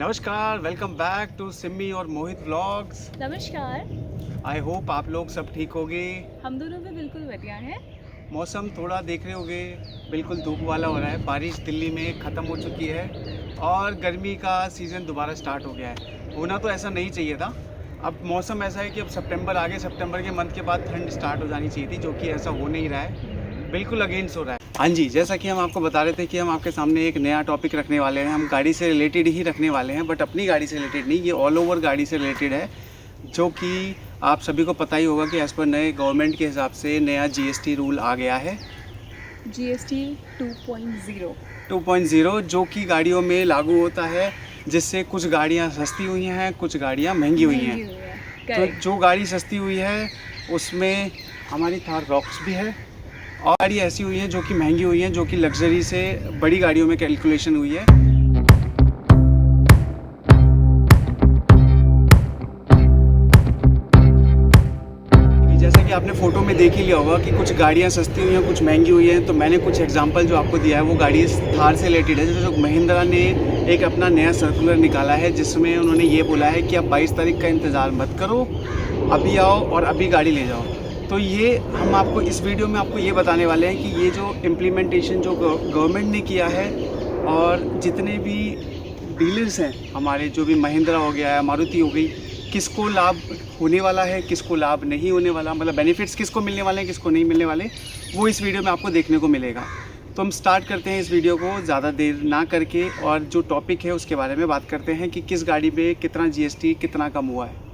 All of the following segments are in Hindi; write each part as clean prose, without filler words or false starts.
नमस्कार, वेलकम बैक टू सिमी और मोहित व्लॉग्स। नमस्कार। आई होप आप लोग सब ठीक होगे। हम दोनों भी बिल्कुल बढ़िया हैं। मौसम थोड़ा देख रहे होगे, बिल्कुल धूप वाला हो रहा है। बारिश दिल्ली में ख़त्म हो चुकी है और गर्मी का सीज़न दोबारा स्टार्ट हो गया है। होना तो ऐसा नहीं चाहिए था। अब मौसम ऐसा है कि अब सितंबर आ गए, सितंबर के मंथ के बाद ठंड स्टार्ट हो जानी चाहिए थी, जो कि ऐसा हो नहीं रहा है, बिल्कुल अगेंस्ट हो रहा है। हाँ जी, जैसा कि हम आपको बता रहे थे कि हम आपके सामने एक नया टॉपिक रखने वाले हैं। हम गाड़ी से रिलेटेड ही रखने वाले हैं, बट अपनी गाड़ी से रिलेटेड नहीं, ये ऑल ओवर गाड़ी से रिलेटेड है। जो कि आप सभी को पता ही होगा कि एज़ पर नए गवर्नमेंट के हिसाब से नया जीएसटी रूल आ गया है, जीएसटी 2.0 जो कि गाड़ियों में लागू होता है, जिससे कुछ गाड़ियाँ सस्ती हुई हैं, कुछ गाड़ियाँ महंगी हुई हैं। तो जो गाड़ी सस्ती हुई है उसमें हमारी थार रॉक्स भी है, और गाड़ी ऐसी हुई है जो कि महंगी हुई है, जो कि लग्जरी से बड़ी गाड़ियों में कैलकुलेशन हुई है। जैसा कि आपने फ़ोटो में देख ही लिया होगा कि कुछ गाड़ियाँ सस्ती हुई हैं, कुछ महंगी हुई हैं। तो मैंने कुछ एग्जांपल जो आपको दिया है वो गाड़ी थार से रिलेटेड है। जो महिंद्रा ने एक अपना नया सर्कुलर निकाला है, जिसमें उन्होंने ये बोला है कि आप 22 तारीख का इंतज़ार मत करो, अभी आओ और अभी गाड़ी ले जाओ। तो ये हम आपको इस वीडियो में आपको ये बताने वाले हैं कि ये जो इम्प्लीमेंटेशन जो गवर्नमेंट ने किया है, और जितने भी डीलर्स हैं हमारे, जो भी महिंद्रा हो गया है, मारुति हो गई, किसको लाभ होने वाला है, किसको लाभ नहीं होने वाला, मतलब बेनिफिट्स किसको मिलने वाले हैं, किसको नहीं मिलने वाले, वो इस वीडियो में आपको देखने को मिलेगा। तो हम स्टार्ट करते हैं इस वीडियो को ज़्यादा देर ना करके, और जो टॉपिक है उसके बारे में बात करते हैं कि किस गाड़ी में कितना जीएसटी कितना कम हुआ है,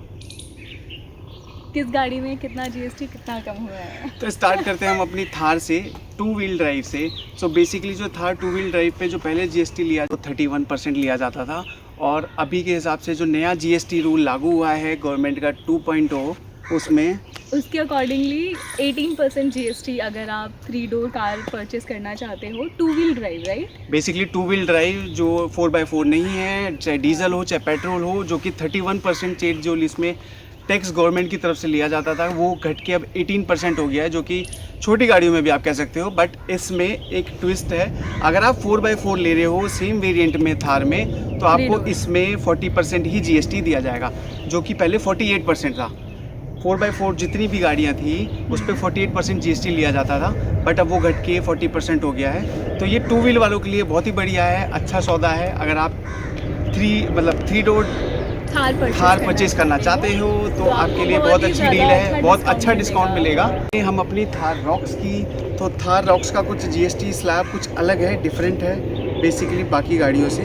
किस गाड़ी में कितना जीएसटी कितना कम हुआ है। तो स्टार्ट करते हैं हम अपनी थार से, 2 व्हील ड्राइव से। सो बेसिकली जो थार 2 व्हील ड्राइव पे जो पहले जीएसटी लिया तो 31% लिया जाता था, और अभी के हिसाब से जो नया जीएसटी रूल लागू हुआ है गवर्नमेंट का 2.0, उसमें उसके अकॉर्डिंगली 18% जीएसटी अगर आप 3 डोर कार परचेस करना चाहते हो, 2 wheel drive, right. Basically 2 wheel drive जो 4x4 नहीं है, चाहे डीजल हो चाहे पेट्रोल हो, जो कि 31% चेंज जो इसमें टैक्स गवर्नमेंट की तरफ से लिया जाता था, वो घट के अब 18% हो गया है, जो कि छोटी गाड़ियों में भी आप कह सकते हो। बट इसमें एक ट्विस्ट है, अगर आप 4x4 ले रहे हो सेम वेरिएंट में थार में, तो आपको इसमें 40% ही जीएसटी दिया जाएगा, जो कि पहले 48% था। 4x4 जितनी भी गाड़ियाँ थी उस पर 48% जीएसटी लिया जाता था, बट अब वो घट के 40% हो गया है। तो ये 2 व्हील वालों के लिए बहुत ही बढ़िया है, अच्छा सौदा है। अगर आप 3 डोर थार परचेज करना चाहते हो तो आपके लिए बहुत अच्छी डील है, बहुत अच्छा डिस्काउंट मिलेगा। हम अपनी थार रॉक्स की, तो थार रॉक्स का कुछ जीएसटी स्लैब कुछ अलग है, डिफरेंट है बेसिकली बाकी गाड़ियों से।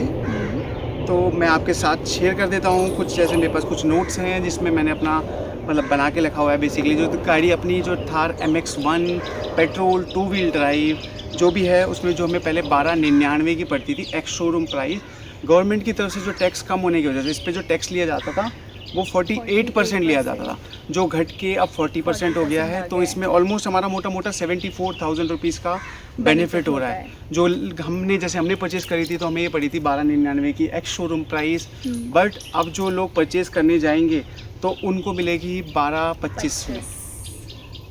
तो मैं आपके साथ शेयर कर देता हूँ कुछ, जैसे मेरे पास कुछ नोट्स हैं जिसमें मैंने अपना मतलब बना के लिखा हुआ है। बेसिकली जो गाड़ी अपनी जो Thar MX-1 petrol 2 wheel drive जो भी है, उसमें जो हमें पहले 1299 की पड़ती थी एक्स शोरूम प्राइस, गवर्नमेंट की तरफ से जो टैक्स कम होने की वजह से इस पे जो टैक्स लिया जाता था वो 48% लिया जाता था, जो घट के अब 40% हो गया है। तो इसमें ऑलमोस्ट हमारा मोटा मोटा 74,000 रुपीज़ का बेनिफिट हो रहा है। जो हमने परचेज़ करी थी तो हमें ये पड़ी थी 1299 की एक्स शोरूम प्राइस, बट अब जो लोग परचेज़ करने जाएंगे तो उनको मिलेगी 12-25 में।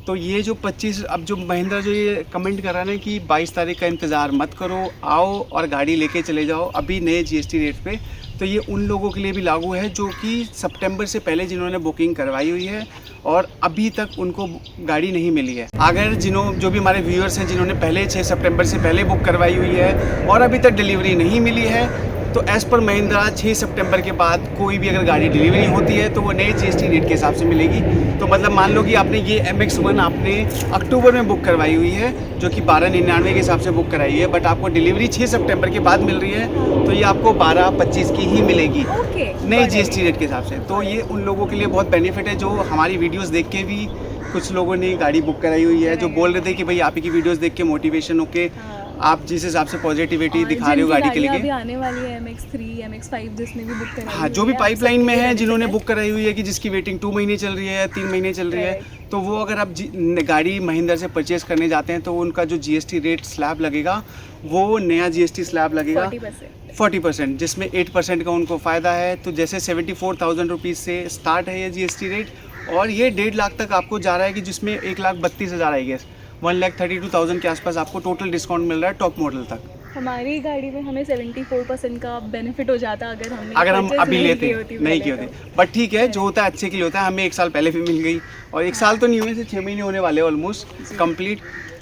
तो ये जो 25, अब जो महिंद्रा जो ये कमेंट कर रहा है कि 22 तारीख का इंतज़ार मत करो, आओ और गाड़ी लेके चले जाओ अभी नए जीएसटी रेट पे, तो ये उन लोगों के लिए भी लागू है जो कि सितंबर से पहले जिन्होंने बुकिंग करवाई हुई है और अभी तक उनको गाड़ी नहीं मिली है। अगर जो भी हमारे व्यूअर्स हैं जिन्होंने पहले 6 सितंबर से पहले बुक करवाई हुई है और अभी तक डिलीवरी नहीं मिली है, तो एज़ पर महिंद्रा 6 सितंबर के बाद कोई भी अगर गाड़ी डिलीवरी होती है तो वो नए जीएसटी रेट के हिसाब से मिलेगी। तो मतलब मान लो कि आपने ये MX-1 आपने अक्टूबर में बुक करवाई हुई है, जो कि 1299 के हिसाब से बुक कराई है, बट आपको डिलीवरी 6 सितंबर के बाद मिल रही है, तो ये आपको 12-25 की ही मिलेगी नए जीएसटी रेट के हिसाब से। तो ये उन लोगों के लिए बहुत बेनिफिट है जो हमारी वीडियोस देख के भी, कुछ लोगों ने गाड़ी बुक कराई हुई है, जो बोल रहे थे कि भाई आप ही की वीडियोस देख के मोटिवेशन होके आप जिस हिसाब से पॉजिटिविटी दिखा रहे हो गाड़ी के लिए। अभी आने वाली है MX-3, MX-5 जिसने भी बुक कराई, हाँ, जो भी पाइपलाइन में है, जिन्होंने बुक कराई हुई है कि जिसकी वेटिंग 2 महीने चल रही है, 3 महीने चल रही है, तो वो अगर आप गाड़ी महिंद्रा से परचेज करने जाते हैं तो उनका जो जीएसटी रेट स्लैब लगेगा वो नया जीएसटी स्लैब लगेगा 40%, जिसमें 8% का उनको फ़ायदा है। तो जैसे 74,000 रुपीज़ से स्टार्ट है ये जीएसटी रेट, और ये 1.5 लाख तक आपको जा रहा है, कि जिसमें 1,32,000 आई गेस 1,32,000 के आसपास आपको टोटल डिस्काउंट मिल रहा है टॉप मॉडल तक। हमारी गाड़ी में हमें 74% का बेनिफिट हो जाता अगर हम अभी नहीं लेते की होती नहीं पहले की होती। तो। बट ठीक है, जो होता है अच्छे के लिए होता है। हमें 1 साल पहले भी मिल गई और 1 साल तो नहीं हुए, 6 महीने होने वाले ऑलमोस्ट कंप्लीट।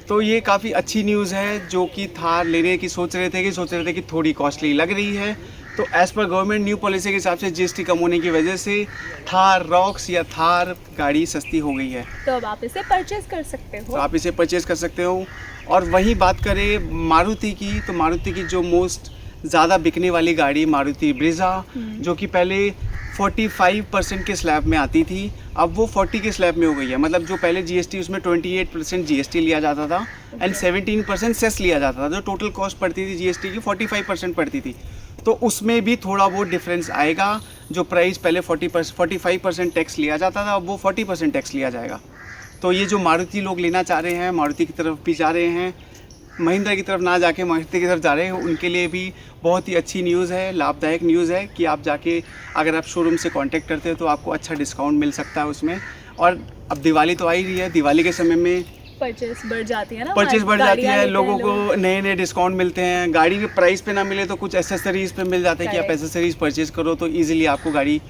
तो ये काफ़ी अच्छी न्यूज़ है। जो कि थार लेने की सोच रहे थे कि थोड़ी कॉस्टली लग रही है, तो as per government new policy के हिसाब से जीएसटी कम होने की वजह से थार रॉक्स या थार गाड़ी सस्ती हो गई है। तो अब आप इसे परचेज कर सकते हो। तो आप इसे परचेज़ कर सकते हो। और वहीं बात करें मारुति की, तो मारुति की जो मोस्ट ज़्यादा बिकने वाली गाड़ी मारुति ब्रेज़ा, जो कि पहले 45% के स्लैब में आती थी, अब वो 40 के स्लैब में हो गई है। मतलब जो पहले जीएसटी, उसमें 28% जीएसटी लिया जाता था एंड 17% सेस लिया जाता था। जो टोटल कॉस्ट पड़ती थी जीएसटी की 45% पड़ती थी, तो उसमें भी थोड़ा बहुत डिफरेंस आएगा। जो प्राइस पहले 45% टैक्स लिया जाता था, अब वो 40% टैक्स लिया जाएगा। तो ये जो मारुति लोग लेना चाह रहे हैं, मारुति की तरफ भी जा रहे हैं, महिंद्रा की तरफ ना जाके मारुति की तरफ जा रहे हैं, उनके लिए भी बहुत ही अच्छी न्यूज़ है, लाभदायक न्यूज़ है कि आप जाके अगर आप शोरूम से कांटेक्ट करते हो तो आपको अच्छा डिस्काउंट मिल सकता है उसमें। और अब दिवाली तो आ ही रही है, दिवाली के समय में परचेस बढ़ जाती है ना, परचेज बढ़ जाती गाड़ियाँ है, लेते हैं लोगों लोग। को नए नए डिस्काउंट मिलते हैं। गाड़ी के प्राइस पे ना मिले तो कुछ एसेसरीज़ पे मिल जाता है कि आप Correct. एसेसरीज़ परचेज करो तो ईजिली आपको गाड़ी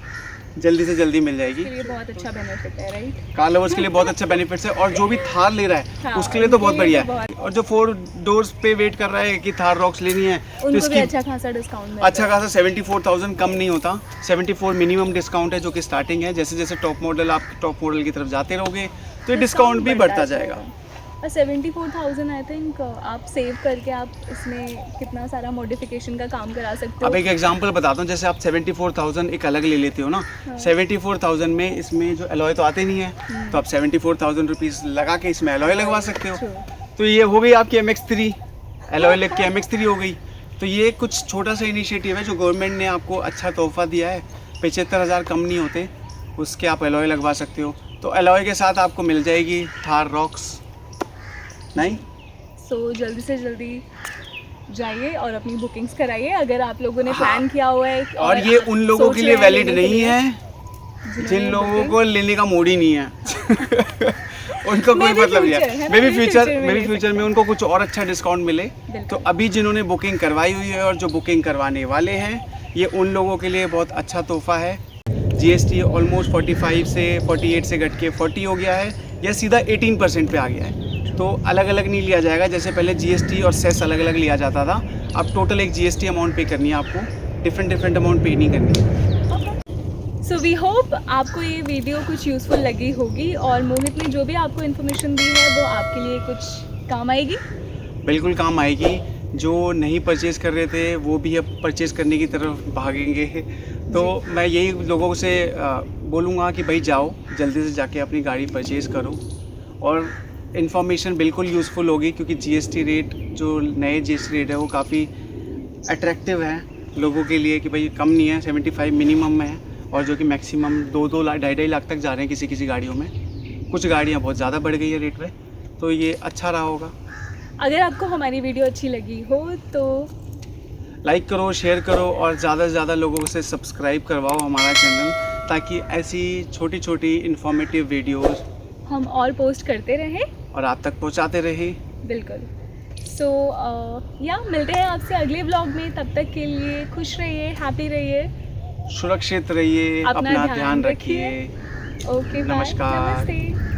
जल्दी से जल्दी मिल जाएगी। इसके लिए बहुत अच्छा बेनिफिट है, राइट। कार लवर्स के लिए बहुत अच्छा बेनिफिट्स है, और जो भी थार ले रहा है हाँ, उसके लिए तो बहुत उनके लिए बढ़िया तो है। बहुत- और जो 4 डोर्स पे वेट कर रहा है कि थार रॉक्स लेनी है, तो उनको भी इसकी अच्छा खासा डिस्काउंट मिलता अच्छा खासा 74,000 कम नहीं होता, 74 मिनिमम डिस्काउंट है, जो कि स्टार्टिंग है। जैसे जैसे टॉप मॉडल आप टॉप मॉडल की तरफ जाते रहोगे तो ये डिस्काउंट भी बढ़ता जाएगा। और 74,000 आई थिंक आप सेव करके आप इसमें कितना सारा मॉडिफिकेशन का काम करा सकते हो। अब एक एग्जांपल बताता हूँ, जैसे आप 74,000 एक अलग ले लेते हो ना, 74,000 में इसमें जो एलॉय तो आते नहीं है, तो आप 74,000 रुपीज़ लगा के इसमें एलॉय लगवा सकते हो। True. तो ये हो गई आपकी MX3, एलॉय लग के MX3 हो गई। तो ये कुछ छोटा सा इनिशिएटिव है जो गवर्नमेंट ने आपको अच्छा तोहफा दिया है। 75,000 कम नहीं होते, उसके आप एलॉय लगवा सकते हो। तो एलॉय के साथ आपको मिल जाएगी थार रॉक्स। नहीं, सो जल्दी से जल्दी जाइए और अपनी बुकिंग्स कराइए अगर आप लोगों ने हाँ। प्लान किया हुआ है। और ये उन लोगों सोच के रहे लिए हैं वैलिड लेने के नहीं लिए, है जिन्होंने जिन लोगों booking- को लेने का मूड ही नहीं है। उनका कोई Maybe मतलब नहीं future, है है। ना? May be Maybe future future में ले फ्यूचर में उनको कुछ और अच्छा डिस्काउंट मिले। बिल्कुल। तो अभी जिन्होंने बुकिंग करवाई हुई है और जो बुकिंग करवाने वाले हैं, ये उन लोगों के लिए बहुत अच्छा तोहफा है। जीएसटी ऑलमोस्ट 45 से 48 से घट के 40 हो गया है, या सीधा 18% पे आ गया है। तो अलग अलग नहीं लिया जाएगा, जैसे पहले जीएसटी और सेस अलग अलग लिया जाता था। अब टोटल एक जीएसटी अमाउंट पे करनी है आपको, डिफरेंट अमाउंट पे नहीं करनी है। सो वी होप आपको ये वीडियो कुछ यूज़फुल लगी होगी और मोहित ने जो भी आपको इन्फॉर्मेशन दी है वो आपके लिए कुछ काम आएगी। बिल्कुल काम आएगी। जो नहीं परचेज़ कर रहे थे वो भी अब परचेज़ करने की तरफ भागेंगे। तो मैं यही लोगों से बोलूँगा कि भाई जाओ, जल्दी से जाके अपनी गाड़ी परचेज़ करो। और इन्फॉर्मेशन बिल्कुल यूज़फुल होगी, क्योंकि जीएसटी रेट, जो नए जीएसटी रेट है वो काफ़ी अट्रैक्टिव है लोगों के लिए, कि भाई कम नहीं है, 75 मिनिमम में है, और जो कि मैक्सिमम 2-2 लाख 2.5 लाख तक जा रहे हैं किसी किसी गाड़ियों में। कुछ गाड़ियाँ बहुत ज़्यादा बढ़ गई है रेट पे, तो ये अच्छा रहा होगा। अगर आपको हमारी वीडियो अच्छी लगी हो तो लाइक करो, शेयर करो, और ज़्यादा से ज़्यादा लोगों से सब्सक्राइब करवाओ हमारा चैनल, ताकि ऐसी छोटी छोटी इन्फॉर्मेटिव वीडियोस हम और पोस्ट करते रहें। और आप तक पहुंचाते रहे। बिल्कुल। सो या मिलते हैं आपसे अगले व्लॉग में। तब तक के लिए खुश रहिए, हैप्पी रहिए, सुरक्षित रहिए, अपना ध्यान रखिए। ओके, नमस्कार। नमस्ते।